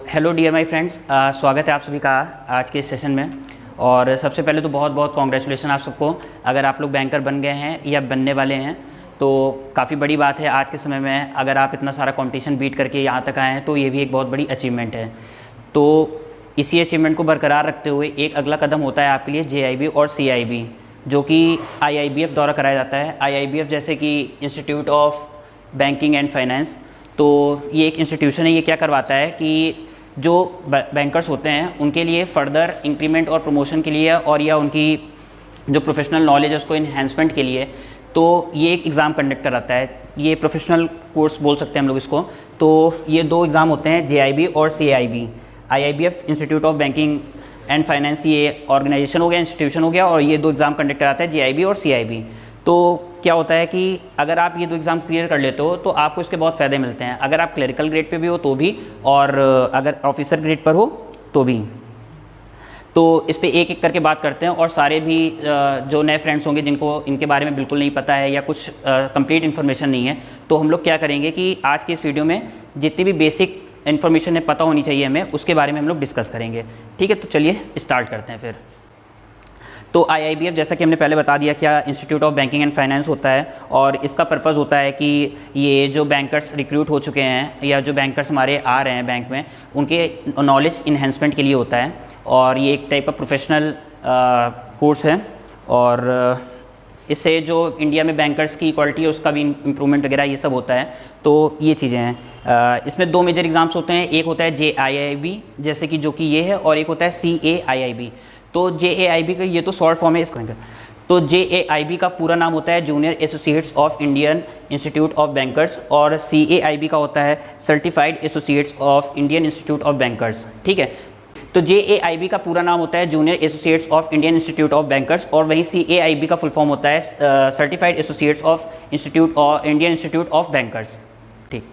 Hello dear my friends, स्वागत है आप सभी का आज के इस सेशन में। और सबसे पहले तो बहुत बहुत कॉन्ग्रेचुलेसन आप सबको। अगर आप लोग बैंकर बन गए हैं या बनने वाले हैं तो काफ़ी बड़ी बात है आज के समय में। अगर आप इतना सारा कंपटीशन बीट करके यहाँ तक आए हैं तो ये भी एक बहुत बड़ी अचीवमेंट है। तो इसी अचीवमेंट को बरकरार रखते हुए एक अगला कदम होता है आपके लिए JIB और CIB, जो कि IIBF द्वारा कराया जाता है। IIBF जैसे कि institute of banking and finance, तो ये एक इंस्टीट्यूशन है। ये क्या करवाता है कि जो बैंकर्स होते हैं उनके लिए फ़र्दर इंक्रीमेंट और प्रमोशन के लिए और या उनकी जो प्रोफेशनल नॉलेज है उसको इन्हेंसमेंट के लिए, तो ये एक एग्ज़ाम कंडक्ट कराता है। ये प्रोफेशनल कोर्स बोल सकते हैं हम लोग इसको। तो ये दो एग्ज़ाम होते हैं, JIB और CIB। IIBF institute of banking and finance ये ऑर्गेनाइजेशन हो गया, इंस्टीट्यूशन हो गया, और ये दो एग्ज़ाम कंडक्ट कराता है JIB और CIB। तो क्या होता है कि अगर आप ये दो एग्ज़ाम क्लियर कर लेते हो तो आपको इसके बहुत फ़ायदे मिलते हैं। अगर आप क्लरिकल ग्रेड पे भी हो तो भी, और अगर ऑफिसर ग्रेड पर हो तो भी। तो इस पे एक एक करके बात करते हैं। और सारे भी जो नए फ्रेंड्स होंगे जिनको इनके बारे में बिल्कुल नहीं पता है या कुछ कंप्लीट इन्फॉर्मेशन नहीं है, तो हम लोग क्या करेंगे कि आज की इस वीडियो में जितनी भी बेसिक इन्फॉर्मेशन है पता होनी चाहिए हमें, उसके बारे में हम लोग डिस्कस करेंगे। ठीक है, तो चलिए स्टार्ट करते हैं फिर। तो IIBF जैसा कि हमने पहले बता दिया क्या institute of banking and finance होता है, और इसका पर्पज़ होता है कि ये जो बैंकर्स रिक्रूट हो चुके हैं या जो बैंकर्स हमारे आ रहे हैं बैंक में, उनके नॉलेज इन्हेंसमेंट के लिए होता है। और ये एक टाइप का प्रोफेशनल कोर्स है, और इससे जो इंडिया में बैंकर्स की क्वालिटी है उसका भी इम्प्रूवमेंट वगैरह ये सब होता है। तो ये चीज़ें हैं। इसमें दो मेजर एग्ज़ाम्स होते हैं। एक होता है JIIB जैसे कि जो कि ये है, और एक होता है CAIIB। तो JAIB का ये तो शॉर्ट फॉर्म है इसका। तो JAIB का पूरा नाम होता है junior associates of Indian institute of bankers, और CAIB का होता है certified associates of Indian institute of bankers. ठीक है, तो JAIB का पूरा नाम होता है junior associates of Indian institute of bankers, और वहीं CAIB का फुल फॉर्म होता है certified associates of Indian institute of bankers. ठीक,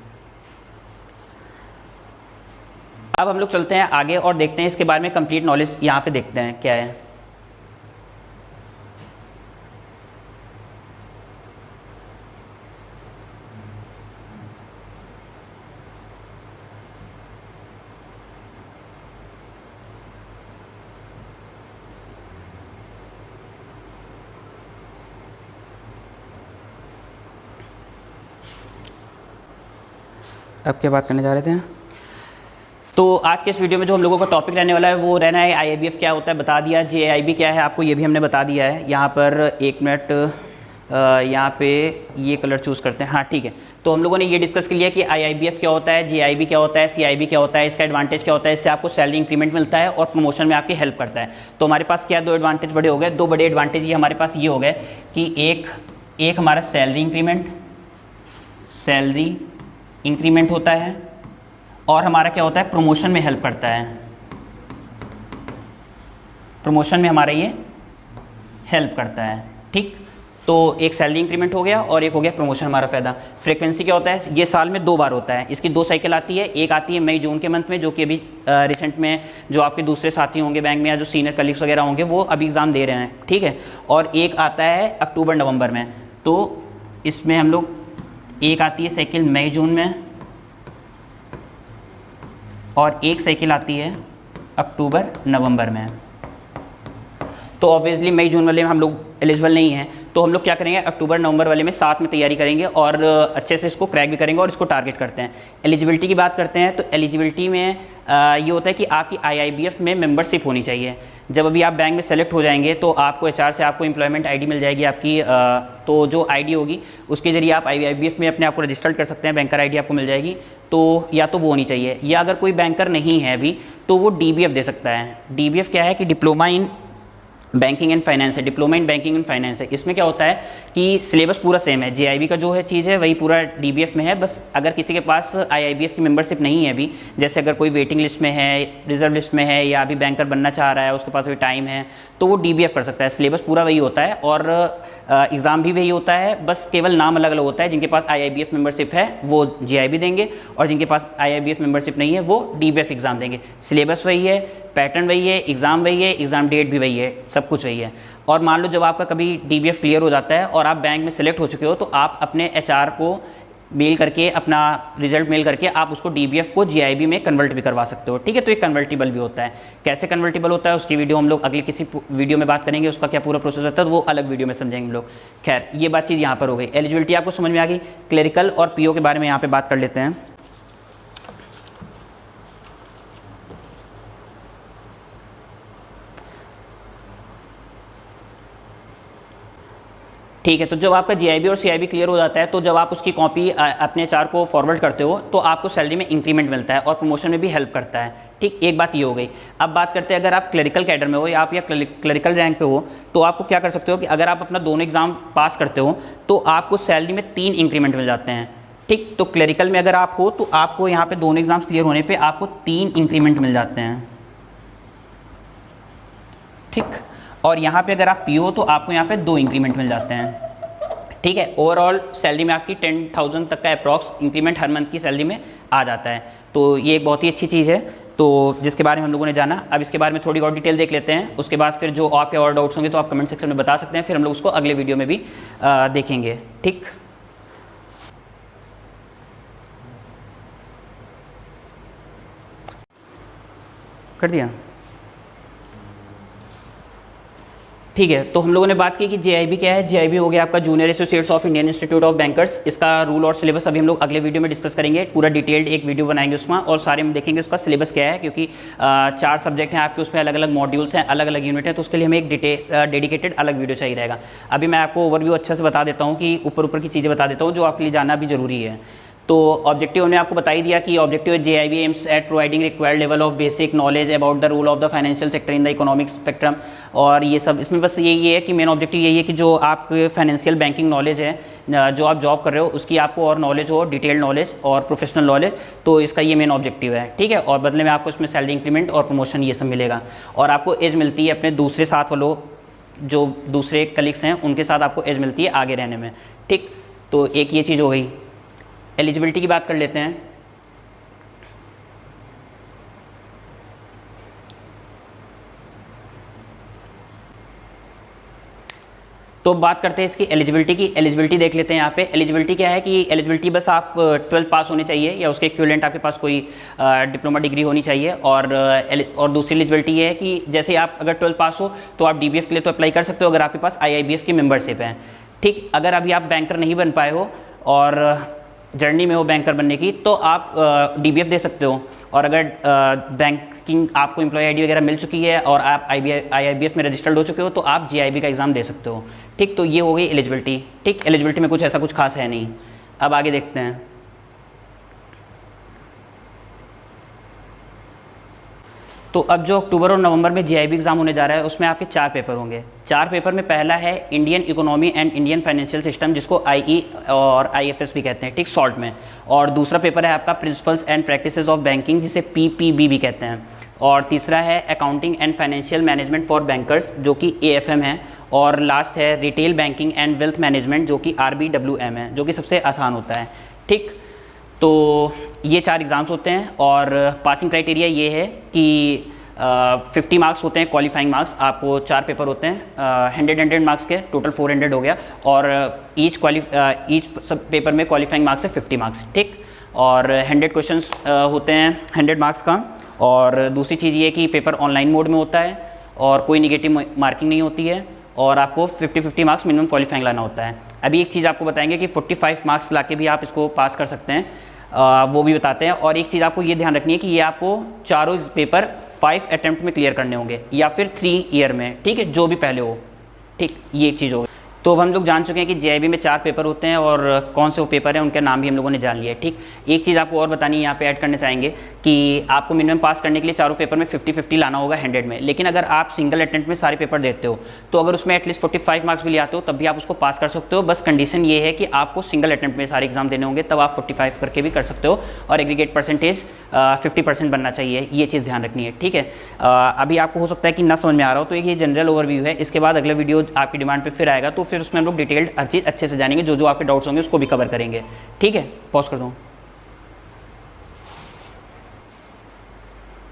अब हम लोग चलते हैं आगे और देखते हैं इसके बारे में कंप्लीट नॉलेज यहाँ पे देखते हैं क्या है। अब क्या बात करने जा रहे थे? तो आज के इस वीडियो में जो हम लोगों का टॉपिक रहने वाला है वो रहना है IIBF क्या होता है बता दिया, JIB क्या है आपको ये भी हमने बता दिया है। यहाँ पर एक मिनट, यहाँ पे ये कलर चूज़ करते हैं। हाँ ठीक है, तो हम लोगों ने ये डिस्कस कर लिया कि IIBF क्या होता है, JIB क्या होता है, CIB क्या होता है, इसका एडवांटेज क्या होता है। इससे आपको सैलरी इंक्रीमेंट मिलता है और प्रमोशन में आपकी हेल्प करता है। तो हमारे पास क्या दो एडवांटेज बड़े हो गए, दो बड़े एडवांटेज ये हमारे पास ये हो गए कि एक हमारा सैलरी इंक्रीमेंट होता है, और हमारा क्या होता है प्रमोशन में हेल्प करता है। प्रमोशन में हमारा ये हेल्प करता है। ठीक, तो एक सैलरी इंक्रीमेंट हो गया और एक हो गया प्रमोशन हमारा फ़ायदा। फ्रीक्वेंसी क्या होता है, ये साल में 2 बार होता है। इसकी 2 साइकिल आती है। एक आती है मई जून के मंथ में, जो कि अभी रिसेंट में जो आपके दूसरे साथी होंगे बैंक में या जो सीनियर कलीग्स वगैरह होंगे वो अभी एग्ज़ाम दे रहे हैं। ठीक है, और एक आता है अक्टूबर नवंबर में। तो इसमें हम लोग, एक आती है साइकिल मई जून में और एक साइकिल आती है अक्टूबर नवंबर में। तो ऑब्वियसली मई जून वाले में हम लोग एलिजिबल नहीं हैं, तो हम लोग क्या करेंगे अक्टूबर नवंबर वाले में साथ में तैयारी करेंगे और अच्छे से इसको क्रैक भी करेंगे और इसको टारगेट करते हैं। एलिजिबिलिटी की बात करते हैं, तो एलिजिबिलिटी में ये होता है कि आपकी IIBF में मेंबरशिप होनी चाहिए। जब अभी आप बैंक में सेलेक्ट हो जाएंगे तो आपको HR से आपको एम्प्लॉयमेंट ID मिल जाएगी आपकी, तो जो ID होगी उसके ज़रिए आप IIBF में अपने आप को रजिस्टर्ड कर सकते हैं। बैंकर ID आपको मिल जाएगी। तो या तो वो होनी चाहिए, या अगर कोई बैंकर नहीं है अभी तो वो DBF दे सकता है। DBF क्या है कि diploma in banking and finance है, diploma in banking and finance है। इसमें क्या होता है कि सिलेबस पूरा सेम है, JIB का जो है चीज़ है वही पूरा DBF में है। बस अगर किसी के पास IIBF की मेंबरशिप नहीं है अभी, जैसे अगर कोई वेटिंग लिस्ट में है, रिजर्व लिस्ट में है, या अभी बैंकर बनना चाह रहा है, उसके पास भी टाइम है, तो वो DBF कर सकता है। सिलेबस पूरा वही होता है और एग्ज़ाम भी वही होता है, बस केवल नाम अलग अलग होता है। जिनके पास IIBF मेंबरशिप है वो JIB देंगे, और जिनके पास IIBF मेंबरशिप नहीं है वो DBF एग्ज़ाम देंगे। सिलेबस वही है, पैटर्न वही है, एग्ज़ाम वही है, एग्ज़ाम डेट भी वही है, सब कुछ वही है। और मान लो जब आपका कभी DBF क्लियर हो जाता है और आप बैंक में सेलेक्ट हो चुके हो, तो आप अपने HR को मेल करके अपना रिजल्ट मेल करके आप उसको डीबीएफ को जीआईबी में कन्वर्ट भी करवा सकते हो, ठीक है। तो ये कन्वर्टिबल भी होता है। कैसे कन्वर्टिबल होता है उसकी वीडियो हम लोग अगले किसी वीडियो में बात करेंगे, उसका क्या पूरा प्रोसेस होता है तो वो अलग वीडियो में समझेंगे हम लोग। खैर ये बात चीज़ यहाँ पर हो गई। एलिजिबिलिटी आपको समझ में आ गई। क्लरिकल और पीओ के बारे में यहाँ पर बात कर लेते हैं। ठीक है, तो जब आपका जीआईबी और सीआईबी क्लियर हो जाता है तो जब आप उसकी कॉपी अपने एचआर को फॉरवर्ड करते हो तो आपको सैलरी में इंक्रीमेंट मिलता है और प्रमोशन में भी हेल्प करता है, ठीक। एक बात ये हो गई। अब बात करते हैं अगर आप क्लरिकल कैडर में हो या आप या क्लरिकल रैंक पे हो तो आपको क्या कर सकते हो कि अगर आप अपना दोनों एग्जाम पास करते हो तो आपको सैलरी में 3 इंक्रीमेंट मिल जाते हैं, ठीक। तो क्लरिकल में अगर आप हो तो आपको यहाँ पे दोनों एग्जाम्स क्लियर होने पर आपको 3 इंक्रीमेंट मिल जाते हैं, ठीक। और यहाँ पे अगर आप पीओ तो आपको यहाँ पे 2 इंक्रीमेंट मिल जाते हैं, ठीक है। ओवरऑल सैलरी में आपकी 10,000 तक का अप्रॉक्स इंक्रीमेंट हर मंथ की सैलरी में आ जाता है। तो ये एक बहुत ही अच्छी चीज़ है तो जिसके बारे में हम लोगों ने जाना। अब इसके बारे में थोड़ी और डिटेल देख लेते हैं, उसके बाद फिर जो आपके और डाउट्स होंगे तो आप कमेंट सेक्शन में बता सकते हैं, फिर हम लोग उसको अगले वीडियो में भी देखेंगे, ठीक। कर दिया, ठीक है। तो हम लोगों ने बात की कि जेआईबी क्या है। जेआईबी हो गया आपका junior associates of Indian institute of bankers. इसका रूल और सिलेबस अभी हम लोग अगले वीडियो में डिस्कस करेंगे, पूरा डिटेल्ड एक वीडियो बनाएंगे उसमें और सारे हम देखेंगे उसका सिलेबस क्या है, क्योंकि 4 सब्जेक्ट हैं आपके, उसमें अलग अलग मॉड्यूल्स हैं, अलग अलग यूनिट है, तो उसके लिए हमें एक डेडिकेटेड अलग वीडियो चाहिए रहेगा। अभी मैं आपको ओवरव्यू अच्छा से बता देता हूँ कि ऊपर की चीज़ें बता देता हूँ जो आपके लिए जानना भी जरूरी है। तो ऑब्जेक्टिव हमने आपको बता ही दिया कि objective JIB aims at providing required level of basic knowledge about the role of the financial sector in the economic spectrum. और ये सब इसमें बस यही है कि मेन ऑब्जेक्टिव यही है कि जो आपके फाइनेंशियल बैंकिंग नॉलेज है, जो आप जॉब कर रहे हो उसकी आपको और नॉलेज हो, डिटेल्ड नॉलेज और प्रोफेशनल नॉलेज, तो इसका ये मेन ऑब्जेक्टिव है, ठीक है। और बदले में आपको इसमें सैलरी इंक्रीमेंट और प्रमोशन ये सब मिलेगा और आपको एज मिलती है अपने दूसरे साथ वालों, जो दूसरे कलीग्स हैं उनके साथ आपको एज मिलती है आगे रहने में, ठीक। तो एक ये चीज़ हो गई। एलिजिबिलिटी की बात कर लेते हैं। तो बात करते हैं इसकी एलिजिबिलिटी की। एलिजिबिलिटी देख लेते हैं यहाँ पे। एलिजिबिलिटी क्या है कि एलिजिबिलिटी बस आप 12th पास होने चाहिए या उसके इक्विवेलेंट आपके पास कोई डिप्लोमा डिग्री होनी चाहिए। और दूसरी एलिजिबिलिटी ये है कि जैसे आप अगर 12th पास हो तो आप डीबीएफ के लिए तो अप्लाई कर सकते हो अगर आपके पास आईआईबीएफ की मेंबरशिप है, ठीक। अगर अभी आप बैंकर नहीं बन पाए हो और जर्नी में हो बैंकर बनने की तो आप डीबीएफ दे सकते हो। और अगर बैंकिंग आपको एम्प्लॉय आईडी वगैरह मिल चुकी है और आप आईआईबीएफ में रजिस्टर्ड हो चुके हो तो आप जीआईबी का एग्ज़ाम दे सकते हो, ठीक। तो ये हो गई एलिजिबिलिटी, ठीक। एलिजिबिलिटी में कुछ ऐसा कुछ खास है नहीं। अब आगे देखते हैं। तो अब जो अक्टूबर और नवंबर में जीआईबी एग्जाम होने जा रहा है उसमें आपके 4 पेपर होंगे। 4 पेपर में पहला है Indian economy and Indian financial system, जिसको आईई और आईएफएस भी कहते हैं, ठीक, शॉर्ट में। और दूसरा पेपर है आपका principles and practices of banking, जिसे पीपीबी भी कहते हैं। और तीसरा है accounting and financial management for bankers, जो कि एएफएम है। और लास्ट है retail banking and wealth management, जो कि आरबीडब्ल्यूएम है, जो कि सबसे आसान होता है, ठीक। तो ये 4 एग्ज़ाम्स होते हैं और पासिंग क्राइटेरिया ये है कि 50 मार्क्स होते हैं क्वालिफाइंग मार्क्स। आपको 4 पेपर होते हैं 100 मार्क्स के, टोटल 400 हो गया। और ईच सब पेपर में क्वालिफाइंग मार्क्स है 50 मार्क्स, ठीक। और 100 क्वेश्चंस होते हैं 100 मार्क्स का। और दूसरी चीज़ ये कि पेपर ऑनलाइन मोड में होता है और कोई निगेटिव मार्किंग नहीं होती है और आपको 50-50 मार्क्स मिनिमम क्वालिफाइंग लाना होता है। अभी एक चीज़ आपको बताएंगे कि 45 मार्क्स लाके भी आप इसको पास कर सकते हैं, वो भी बताते हैं। और एक चीज़ आपको ये ध्यान रखनी है कि ये आपको चारों पेपर 5 अटेम्प्ट में क्लियर करने होंगे या फिर 3 ईयर में, ठीक है, जो भी पहले हो, ठीक। ये एक चीज़ होगी। तो अब हम लोग जान चुके हैं कि जेआईबी में 4 पेपर होते हैं और कौन से वो पेपर हैं, उनके नाम भी हम लोगों ने जान लिया है, ठीक। एक चीज़ आपको और बतानी है, यहाँ पे ऐड करना चाहेंगे कि आपको मिनिमम पास करने के लिए चारों पेपर में 50-50 लाना होगा 100 में। लेकिन अगर आप सिंगल अटेम्प्ट में सारे पेपर देते हो तो अगर उसमें एटलीस्ट 45 मार्क्स भी ले आते हो तब भी आप उसको पास कर सकते हो। बस कंडीशन ये है कि आपको सिंगल अटेम्प्ट में सारे एग्जाम देने होंगे, तब आप 45 करके भी कर सकते हो। और एग्रीगेट परसेंटेज 50% बनना चाहिए, ये चीज़ ध्यान रखनी है, ठीक है। अभी आपको हो सकता है कि ना समझ में आ रहा हो, तो ये जनरल ओवरव्यू है। इसके बाद अगला वीडियो आपकी डिमांड पे फिर आएगा, तो फिर उसमें हम लोग डिटेल्ड हर चीज़ अच्छे से जानेंगे, जो आपके डाउट्स होंगे उसको भी कवर करेंगे, ठीक है। पॉज कर दूं,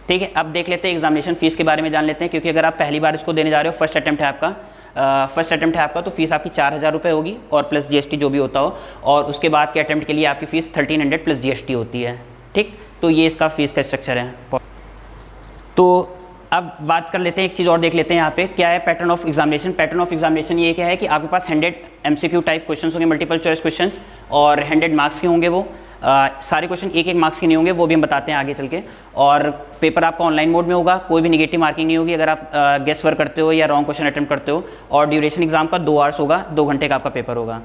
ठीक है। अब देख लेते हैं एग्जामिनेशन फीस के बारे में जान लेते हैं, क्योंकि अगर आप पहली बार इसको देने जा रहे हो, फर्स्ट अटेम्प्ट है आपका, फर्स्ट अटैम्प्ट है आपका तो फीस आपकी 4,000 रुपये होगी और प्लस जीएसटी जो भी होता हो, और उसके बाद के अटैम्प्ट के लिए आपकी फ़ीस 1300 प्लस जीएसटी होती है। ठीक, तो ये इसका फ़ीस का स्ट्रक्चर है। तो अब बात कर लेते हैं, एक चीज़ और देख लेते हैं यहाँ पे क्या है pattern of examination. Pattern of examination ये क्या है कि आपके पास 100 MCQ टाइप क्वेश्चंस होंगे, मल्टीपल चॉइस क्वेश्चंस, और 100 मार्क्स के होंगे वो। सारे क्वेश्चन एक मार्क्स के नहीं होंगे, वो भी हम बताते हैं आगे चल के। और पेपर आपका ऑनलाइन मोड में होगा, कोई भी निगेटिव मार्किंग नहीं होगी अगर आप गेस वर्क करते हो या रॉन्ग क्वेश्चन अटेम्प्ट करते हो। और ड्यूरेशन एग्जाम का 2 आवर्स होगा, 2 घंटे का आपका पेपर होगा।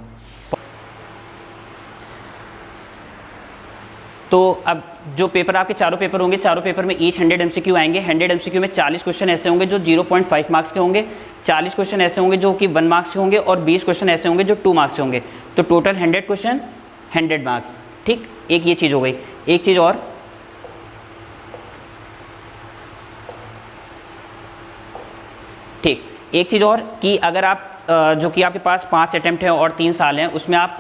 तो अब जो पेपर आपके चारों पेपर होंगे, चारों पेपर में ईच 100 MCQ आएंगे। 100 MCQ में 40 क्वेश्चन ऐसे होंगे जो 0.5 मार्क्स के होंगे, 40 क्वेश्चन ऐसे होंगे जो कि 1 मार्क्स के होंगे, और 20 क्वेश्चन ऐसे होंगे जो 2 मार्क्स के होंगे। तो टोटल 100 क्वेश्चन 100 मार्क्स। ठीक, एक ये चीज़ हो गई। एक चीज़ और, ठीक, एक चीज़ और कि अगर आप जो कि आपके पास 5 अटैम्प्ट हैं और 3 साल हैं, उसमें आप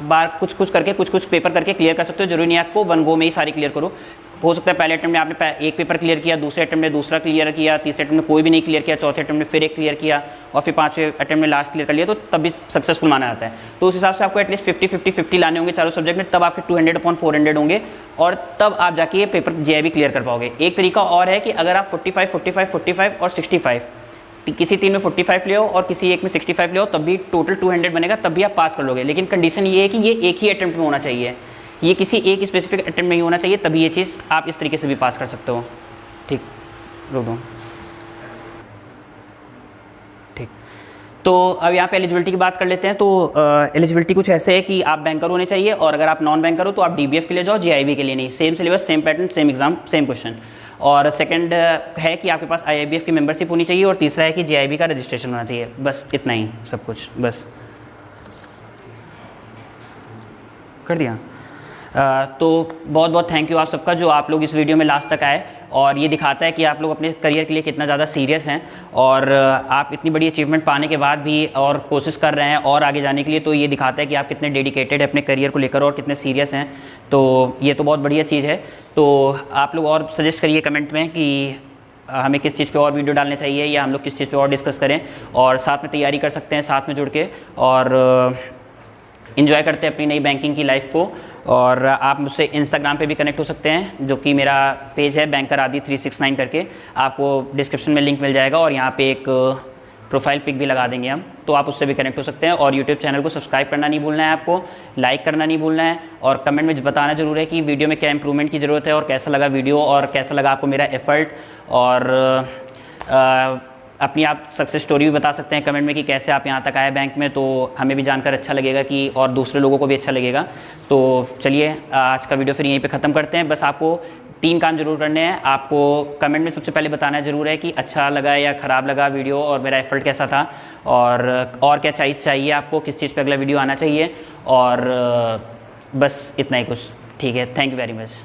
बार कुछ करके कुछ पेपर करके क्लियर कर सकते हो। जरूरी नहीं है आपको 1 गो में ही सारी क्लियर करो। हो सकता है पहले अटैम्प्ट में आपने एक पेपर क्लियर किया, दूसरे अटैम्प्ट में दूसरा क्लियर किया, तीसरे अटैम्प्ट में कोई भी नहीं क्लियर किया, चौथे अटैम्प्ट में फिर एक क्लियर किया, और फिर 5वें अटैम्प्ट में लास्ट क्लियर कर लिया, तो तब भी सक्सेसफुल माना जाता है। तो उस हिसाब से आपको एटलीस्ट 50-50-50 लाने होंगे चारों सब्जेक्ट में, तब आपके 200/400 होंगे, और तब आप जाके ये पेपर JIB क्लियर कर पाओगे। एक तरीका और है कि अगर आप 45 और 65, किसी 3 में 45 ले हो और किसी एक में 65 ले हो, तब भी टोटल 200 बनेगा, तब भी आप पास कर लोगे। लेकिन कंडीशन ये है कि ये एक ही अटैम्प्ट में होना चाहिए, ये किसी एक स्पेसिफिक अटैम्प्ट में ही होना चाहिए, तभी ये चीज़ आप इस तरीके से भी पास कर सकते हो। ठीक, रोक दो। ठीक, तो अब यहाँ पे एलिजिबिलिटी की बात कर लेते हैं। तो एलिजिबिलिटी कुछ ऐसे है कि आप बैंकर होने चाहिए, और अगर आप नॉन बैंकर हो तो आप DBF के लिए जाओ, JIB के लिए नहीं। Same syllabus, same pattern, same exam, same question. और सेकंड है कि आपके पास IIBF की मेंबरशिप होनी चाहिए, और तीसरा है कि JIB का रजिस्ट्रेशन होना चाहिए। बस इतना ही सब कुछ, बस कर दिया। तो बहुत बहुत थैंक यू आप सबका जो आप लोग इस वीडियो में लास्ट तक आए, और ये दिखाता है कि आप लोग अपने करियर के लिए कितना ज़्यादा सीरियस हैं, और आप इतनी बड़ी अचीवमेंट पाने के बाद भी और कोशिश कर रहे हैं और आगे जाने के लिए। तो ये दिखाता है कि आप कितने डेडिकेटेड हैं अपने करियर को लेकर और कितने सीरियस हैं। तो ये तो बहुत बढ़िया चीज़ है। तो आप लोग और सजेस्ट करिए कमेंट में कि हमें किस चीज़ पे और वीडियो डालने चाहिए, या हम लोग किस चीज़ पे और डिस्कस करें, और साथ में तैयारी कर सकते हैं साथ में जुड़ के, और इन्जॉय करते हैं अपनी नई बैंकिंग की लाइफ को। और आप मुझसे इंस्टाग्राम पे भी कनेक्ट हो सकते हैं, जो कि मेरा पेज है बैंकर आदि 369 करके, आपको डिस्क्रिप्शन में लिंक मिल जाएगा, और यहाँ पे एक प्रोफाइल पिक भी लगा देंगे हम, तो आप उससे भी कनेक्ट हो सकते हैं। और यूट्यूब चैनल को सब्सक्राइब करना नहीं भूलना है, आपको लाइक करना नहीं भूलना है, और कमेंट में बताना जरूर है कि वीडियो में क्या इंप्रूवमेंट की ज़रूरत है, और कैसा लगा वीडियो, और कैसा लगा आपको मेरा एफर्ट। और अपनी आप सक्सेस स्टोरी भी बता सकते हैं कमेंट में कि कैसे आप यहाँ तक आए बैंक में, तो हमें भी जानकर अच्छा लगेगा कि, और दूसरे लोगों को भी अच्छा लगेगा। तो चलिए आज का वीडियो फिर यहीं पे ख़त्म करते हैं। बस आपको 3 काम जरूर करने हैं। आपको कमेंट में सबसे पहले बताना जरूर है कि अच्छा लगा या ख़राब लगा वीडियो, और मेरा एफर्ट कैसा था, और क्या चाहिए आपको, किस चीज़ पे अगला वीडियो आना चाहिए, और बस इतना ही कुछ। ठीक है, थैंक यू वेरी मच।